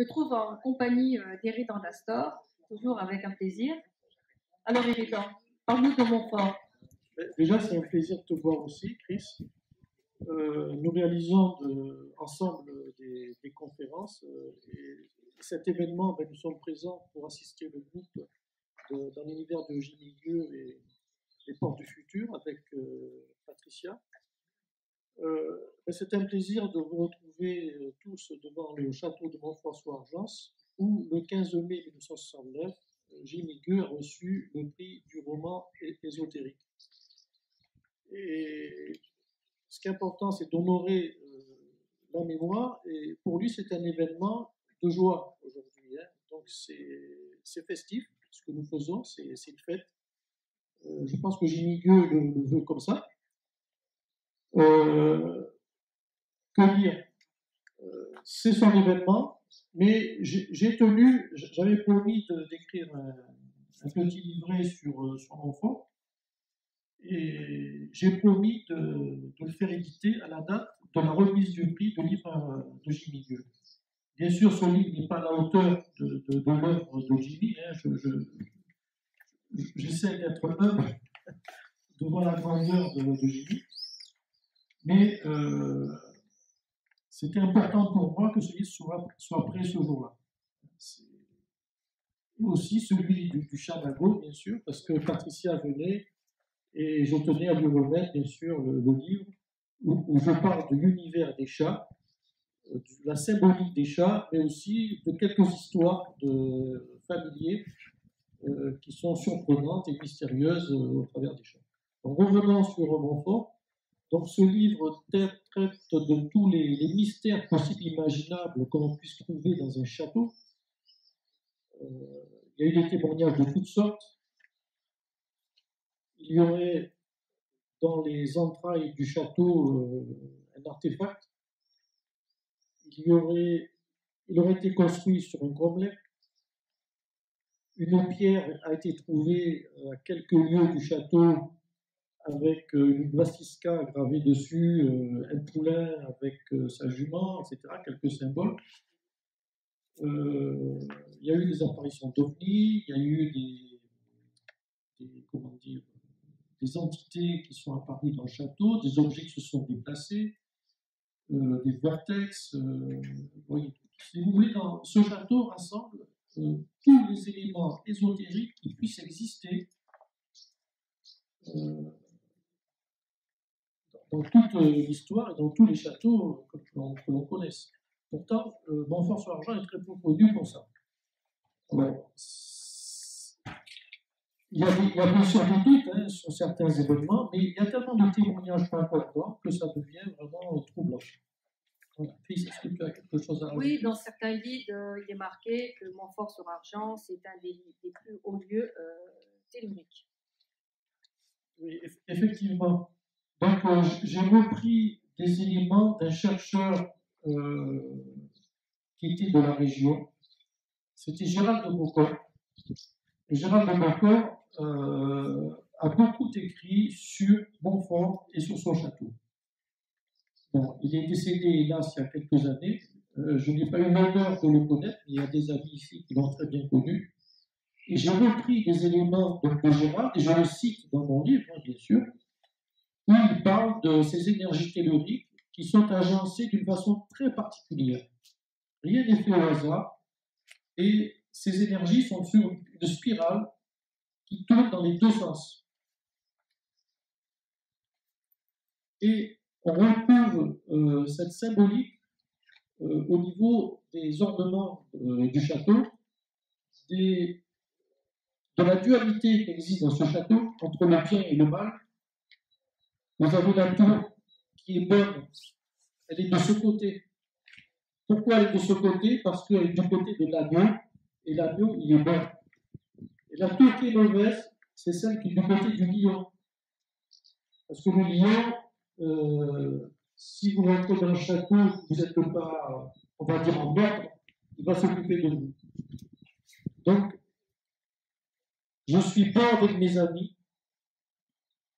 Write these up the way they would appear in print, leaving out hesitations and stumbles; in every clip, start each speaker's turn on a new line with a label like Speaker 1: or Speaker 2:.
Speaker 1: me trouve en compagnie d'Éridan Dastor, toujours avec un plaisir. Alors Éridan, parle-nous de Montfort.
Speaker 2: Déjà, c'est un plaisir de te voir aussi, Chris. Nous réalisons ensemble des conférences et cet événement, nous sommes présents pour assister le groupe dans l'univers de Jimmy Gueux et les Portes du Futur avec Patricia. C'est un plaisir de vous retrouver tous devant le château de Montfort-sous-Argence où le 15 mai 1969, Jimmy Gueux a reçu le prix du roman ésotérique. Et ce qui est important, c'est d'honorer la mémoire. Et pour lui, c'est un événement de joie aujourd'hui. Donc, c'est festif, ce que nous faisons, c'est une fête. Je pense que Jimmy Gueux le veut comme ça. Que dire c'est son événement, mais j'avais promis d'écrire un petit livret sur Montfort. Et j'ai promis de le faire éditer à la date de la remise du prix de livre de Jimmy Gueux. Bien sûr, ce livre n'est pas à la hauteur de l'œuvre de Jimmy. J'essaie d'être humble devant la grandeur de Jimmy. Mais c'était important pour moi que ce livre soit prêt ce jour-là. Et aussi celui du Chamago, bien sûr, parce que Patricia venait. Et je tenais à lui remettre, bien sûr, le livre où je parle de l'univers des chats, de la symbolique des chats, mais aussi de quelques histoires de familiers qui sont surprenantes et mystérieuses au travers des chats. Donc, revenons sur Montfort. Donc, ce livre traite de tous les mystères possibles imaginables que l'on puisse trouver dans un château. Il y a eu des témoignages de toutes sortes. Il y aurait dans les entrailles du château un artefact. Il aurait été construit sur un cromlech. Une pierre a été trouvée à quelques lieues du château avec une vasisca gravée dessus, un poulain avec sa jument, etc., quelques symboles. Il y a eu des apparitions d'ovnis, il y a eu des entités qui sont apparues dans le château, des objets qui se sont déplacés, des vortex. Si vous voulez, dans ce château rassemble tous les éléments ésotériques qui puissent exister dans toute l'histoire et dans tous les châteaux que l'on connaisse. Pourtant, Montfort-sur-Argent est très peu connu pour ça. Alors, il y a bien sûr des doutes sur certains événements, mais il y a tellement de témoignages concordants que ça devient vraiment troublant. Voilà. Chris, est-ce que tu as quelque chose à rajouter?
Speaker 1: Oui, dans certains guides, il est marqué que Montfort-sur-Argent, c'est un des plus hauts lieux telluriques.
Speaker 2: Oui, effectivement. Donc, j'ai repris des éléments d'un chercheur qui était de la région. C'était Gérald de Beaucorps. Et Gérald de Beaucorps a beaucoup écrit sur Montfort et sur son château. Bon, il est décédé, hélas, il y a quelques années. Je n'ai pas eu l'honneur de le connaître, mais il y a des amis ici qui l'ont très bien connu. Et j'ai repris des éléments de Gérald, et je le cite dans mon livre, bien sûr, où il parle de ces énergies telluriques qui sont agencées d'une façon très particulière. Rien n'est fait au hasard, et ces énergies sont sur une spirale qui tourne dans les deux sens. Et on retrouve cette symbolique au niveau des ornements du château, de la dualité qui existe dans ce château entre le bien et le mal. Vous avez la tour qui est bonne, elle est de ce côté. Pourquoi elle est de ce côté? Parce qu'elle est du côté de l'agneau, et l'agneau, il est bon. Et la tour qui est mauvaise, c'est celle qui est du côté du lion. Parce que le lion, si vous rentrez dans le château, vous n'êtes pas, on va dire, en ordre, il va s'occuper de vous. Donc, je suis bon avec mes amis,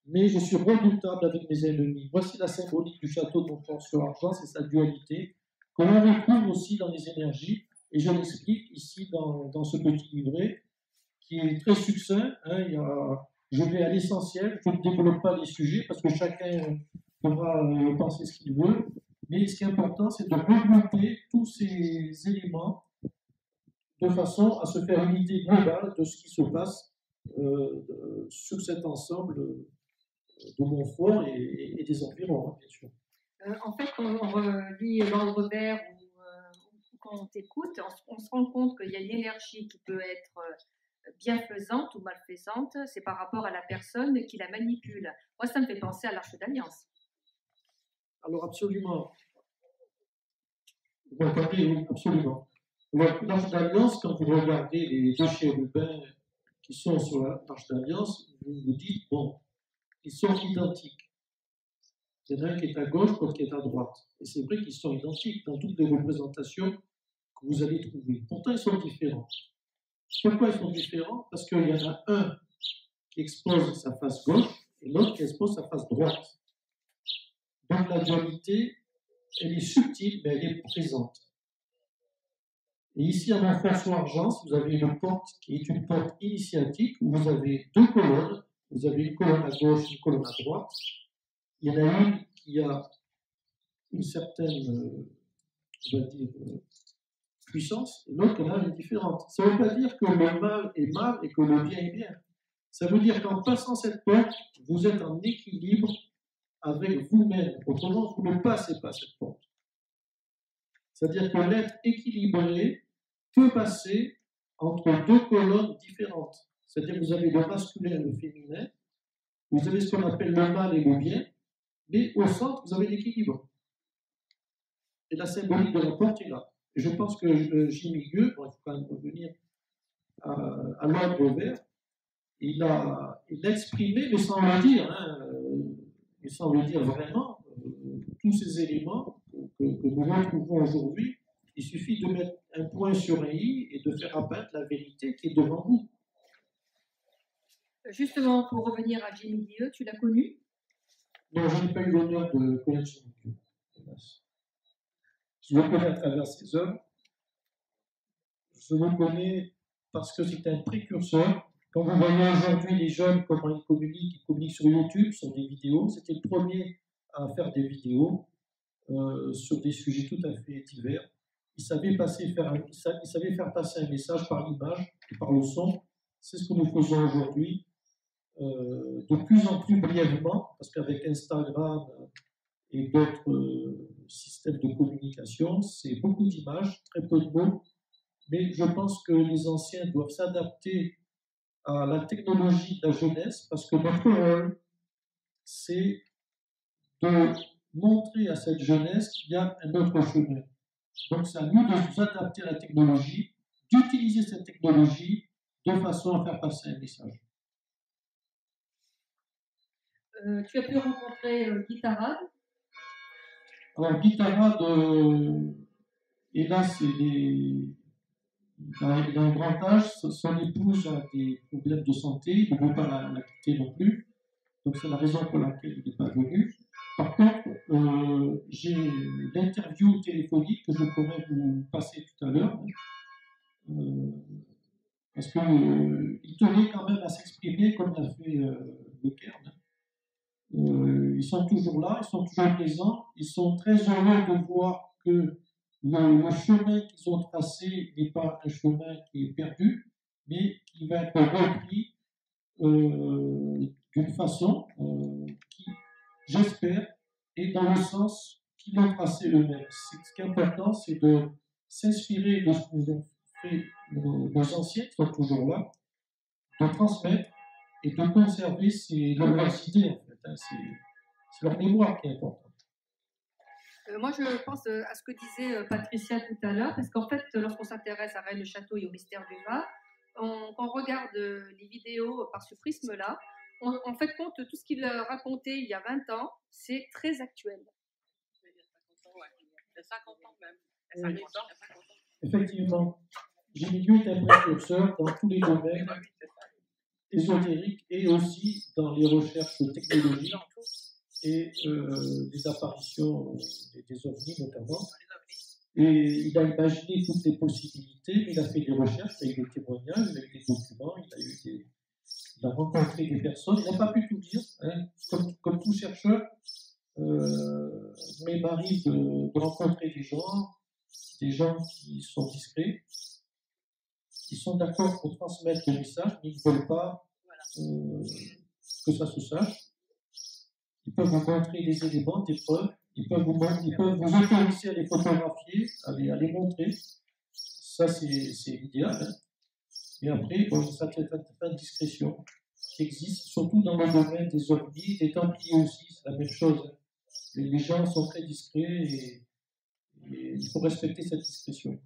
Speaker 2: mais je suis redoutable avec mes ennemis. Voici la symbolique du château de Montfort-sur-Argent, c'est sa dualité, que l'on retrouve aussi dans les énergies, Et je l'explique ici dans ce petit livret qui est très succinct. Je vais à l'essentiel, je ne développe pas les sujets parce que chacun pourra penser ce qu'il veut. Mais ce qui est important, c'est de regrouper tous ces éléments de façon à se faire une idée globale de ce qui se passe sur cet ensemble de Montfort et des environs, hein, bien sûr.
Speaker 1: En fait, quand on relit l'ordre vert ou quand on t'écoute, on se rend compte qu'il y a une énergie qui peut être bienfaisante ou malfaisante, c'est par rapport à la personne qui la manipule. Moi, ça me fait penser à l'Arche d'Alliance.
Speaker 2: Alors, absolument. Vous entendez, oui, absolument. L'Arche d'Alliance, quand vous regardez les deux chérubins qui sont sur l'Arche d'Alliance, vous vous dites, bon, ils sont identiques. Il y en a un qui est à gauche, l'autre qui est à droite. Et c'est vrai qu'ils sont identiques dans toutes les représentations que vous allez trouver. Pourtant, ils sont différents. Pourquoi ils sont différents? Parce qu'il y en a un qui expose sa face gauche et l'autre qui expose sa face droite. Donc la dualité, elle est subtile, mais elle est présente. Et ici, à Montfort-sur-Argence, vous avez une porte qui est une porte initiatique où vous avez deux colonnes. Vous avez une colonne à gauche, une colonne à droite. Il y en a une qui a une certaine, on va dire, puissance, et l'autre qui en a une différente. Ça ne veut pas dire que le mal est mal et que le bien est bien. Ça veut dire qu'en passant cette porte, vous êtes en équilibre avec vous-même. Autrement, vous ne passez pas cette porte. C'est-à-dire que l'être équilibré peut passer entre deux colonnes différentes. C'est-à-dire que vous avez le masculin et le féminin, vous avez ce qu'on appelle le mal et le bien, mais au centre, vous avez l'équilibre. Et la symbolique de la porte est là. Et je pense que Jimmy Gueux, il faut quand même revenir à l'ordre vert, il a exprimé, mais sans le dire, et sans le dire vraiment, tous ces éléments que nous retrouvons aujourd'hui. Il suffit de mettre un point sur un i et de faire apparaître la vérité qui est devant vous.
Speaker 1: Justement, pour revenir à Jimmy Gueux, tu l'as connu?
Speaker 2: Non, je n'ai pas eu l'honneur de connaître Jimmy Gueux. Je le connais à travers ses œuvres. Je le connais parce que c'est un précurseur. Quand vous voyez aujourd'hui les jeunes, comment ils communiquent sur YouTube, sur des vidéos, c'était le premier à faire des vidéos sur des sujets tout à fait divers. Il savait faire passer un message par l'image et par le son. C'est ce que nous faisons aujourd'hui, de plus en plus brièvement, parce qu'avec Instagram et d'autres systèmes de communication, c'est beaucoup d'images, très peu de mots, mais je pense que les anciens doivent s'adapter à la technologie de la jeunesse, parce que notre rôle, c'est de montrer à cette jeunesse qu'il y a un autre chemin. Donc c'est à nous de nous adapter à la technologie, d'utiliser cette technologie de façon à faire passer un message.
Speaker 1: Tu as pu rencontrer Guy Tarade?
Speaker 2: Alors Guy Tarade, hélas, il a un grand âge, son épouse a des problèmes de santé, il ne veut pas la quitter non plus, donc c'est la raison pour laquelle il n'est pas venu. Par contre, j'ai l'interview téléphonique que je pourrais vous passer tout à l'heure, parce qu'il tenait quand même à s'exprimer comme l'a fait Le Caire. Ils sont toujours là, ils sont toujours présents, ils sont très heureux de voir que le chemin qu'ils ont tracé n'est pas un chemin qui est perdu, mais qui va être repris d'une façon qui, j'espère, est dans le sens qu'ils l'ont tracé eux-mêmes. Ce qui est important, c'est de s'inspirer de ce que nous ont fait nos anciens, qui sont toujours là, de transmettre et de conserver leurs idées, en fait. C'est leur mémoire qui est importante.
Speaker 1: Moi, je pense à ce que disait Patricia tout à l'heure, parce qu'en fait, lorsqu'on s'intéresse à Rennes-le-Château et au mystère du Var, quand on regarde les vidéos par ce prisme-là, on fait compte de tout ce qu'il racontait il y a 20 ans, c'est très actuel.
Speaker 3: Il y a 50 ans même.
Speaker 2: Effectivement, Jimmy Gueux est un précurseur dans tous les domaines ésotériques et aussi dans les recherches technologiques et les apparitions des ovnis notamment. Et il a imaginé toutes les possibilités, mais il a fait des recherches, il a eu des témoignages, il a eu des documents, il a rencontré des personnes, il n'a pas pu tout dire, hein, comme tout chercheur, mais il m'arrive de rencontrer des gens qui sont discrets, qui sont d'accord pour transmettre le message, mais ils ne veulent pas que ça se sache. Ils peuvent vous montrer des éléments, des preuves, ils peuvent vous autoriser à les photographier, à les montrer. Ça, c'est l'idéal. Hein. Et après, bon, ça fait une discrétion qui existe, surtout dans le domaine des ovnis, des Templiers aussi, c'est la même chose. Hein. Les gens sont très discrets et il faut respecter cette discrétion.